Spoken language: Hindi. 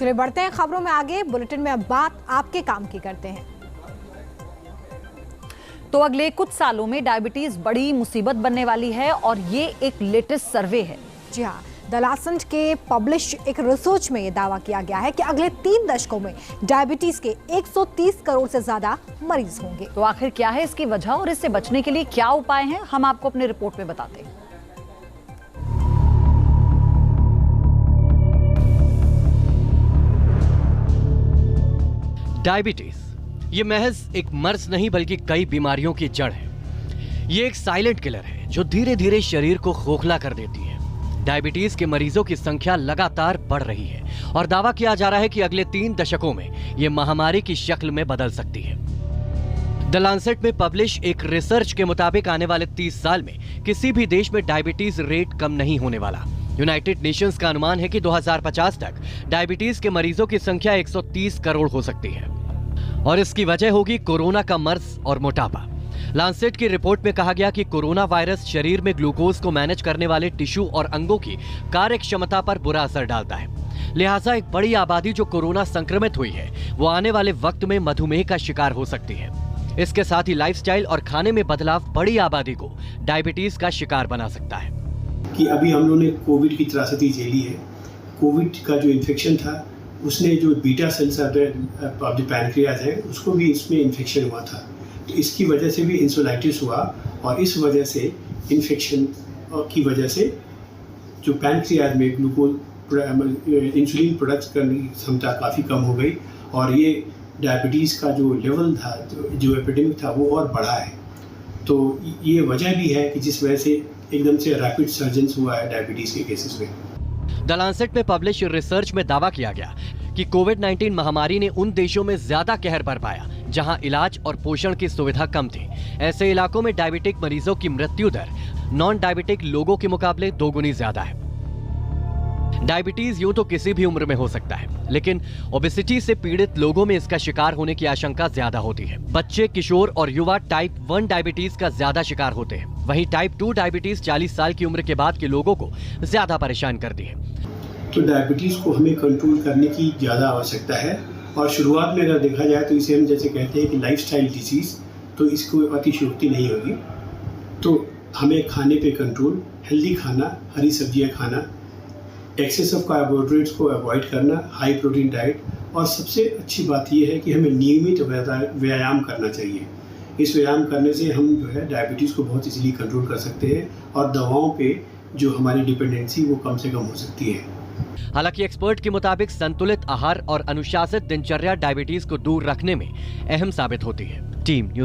चलिए बढ़ते हैं खबरों में आगे। बुलेटिन में अब बात आपके काम की करते हैं। तो अगले कुछ सालों में डायबिटीज बड़ी मुसीबत बनने वाली है और ये एक लेटेस्ट सर्वे है। जी हाँ, द लांसेट के पब्लिश एक रिसर्च में ये दावा किया गया है कि अगले 3 दशकों में डायबिटीज के 130 करोड़ से ज्यादा मरीज होंगे। तो आखिर क्या है इसकी वजह और इससे बचने के लिए क्या उपाय हैं, हम आपको अपनी रिपोर्ट में बताते हैं। डायबिटीज ये महज एक मर्ज नहीं बल्कि कई बीमारियों की जड़ है। ये एक साइलेंट किलर है जो धीरे धीरे शरीर को खोखला कर देती है। डायबिटीज के मरीजों की संख्या लगातार बढ़ रही है और दावा किया जा रहा है कि अगले 3 दशकों में ये महामारी की शक्ल में बदल सकती है। द लांसेट में पब्लिश एक रिसर्च के मुताबिक आने वाले 30 साल में किसी भी देश में डायबिटीज रेट कम नहीं होने वाला। यूनाइटेड नेशंस का अनुमान है कि 2050 तक डायबिटीज के मरीजों की संख्या 130 करोड़ हो सकती है और इसकी वजह होगी कोरोना का मर्ज और मोटापा। लांसेट की रिपोर्ट में कहा गया कि कोरोना वायरस शरीर में ग्लूकोज को मैनेज करने वाले टिश्यू और अंगों की कार्य क्षमता पर बुरा असर डालता है। लिहाजा एक बड़ी आबादी जो कोरोना संक्रमित हुई है वो आने वाले वक्त में मधुमेह का शिकार हो सकती है। इसके साथ ही लाइफस्टाइल और खाने में बदलाव बड़ी आबादी को डायबिटीज का शिकार बना सकता है। कि अभी हम लोगों ने कोविड की त्रासदी झेली है। कोविड का जो इन्फेक्शन था उसने जो beta cells of the pancreas है उसको भी इसमें इन्फेक्शन हुआ था। तो इसकी वजह से भी इंसुलाइटिस हुआ और इस वजह से इन्फेक्शन की वजह से जो पैनक्रियाज में ग्लूकोज इंसुलिन प्रोडक्ट करने की क्षमता काफ़ी कम हो गई और ये डायबिटीज़ का जो लेवल था जो एपिडेमिक था वो और बढ़ा है। तो ये वजह भी है कि जिस वजह से एकदम से रैपिड सर्जेंस हुआ है डायबिटीज़ के केसेस में। द लांसेट में पब्लिश रिसर्च में दावा किया गया कि कोविड-19 महामारी ने उन देशों में ज्यादा कहर बरपाया जहां इलाज और पोषण की सुविधा कम थी। ऐसे इलाकों में डायबिटिक मरीजों की मृत्यु दर नॉन डायबिटिक लोगों के मुकाबले 2 गुनी ज्यादा है। डायबिटीज यूं तो किसी भी उम्र में हो सकता है, लेकिन ओबेसिटी से पीड़ित लोगों में इसका शिकार होने की आशंका ज्यादा होती है। बच्चे, किशोर और युवा टाइप 1 डायबिटीज का ज्यादा शिकार होते हैं। वहीं टाइप 2 डायबिटीज 40 साल की उम्र के बाद के लोगों को ज्यादा परेशान करती है। तो डायबिटीज़ को हमें कंट्रोल करने की ज़्यादा आवश्यकता है और शुरुआत में अगर देखा जाए तो इसे हम जैसे कहते हैं कि लाइफस्टाइल डिजीज़, तो इसको अतिशयोक्ति नहीं होगी। तो हमें खाने पे कंट्रोल, हेल्दी खाना, हरी सब्जियां खाना, एक्सेस ऑफ कार्बोहाइड्रेट्स को अवॉइड करना, हाई प्रोटीन डाइट और सबसे अच्छी बात यह है कि हमें नियमित व्यायाम करना चाहिए। इस व्यायाम करने से हम जो है डायबिटीज़ को बहुत इजीली कंट्रोल कर सकते हैं और दवाओं पे जो हमारी डिपेंडेंसी वो कम से कम हो सकती है। हालांकि एक्सपर्ट के मुताबिक संतुलित आहार और अनुशासित दिनचर्या डायबिटीज को दूर रखने में अहम साबित होती है। टीम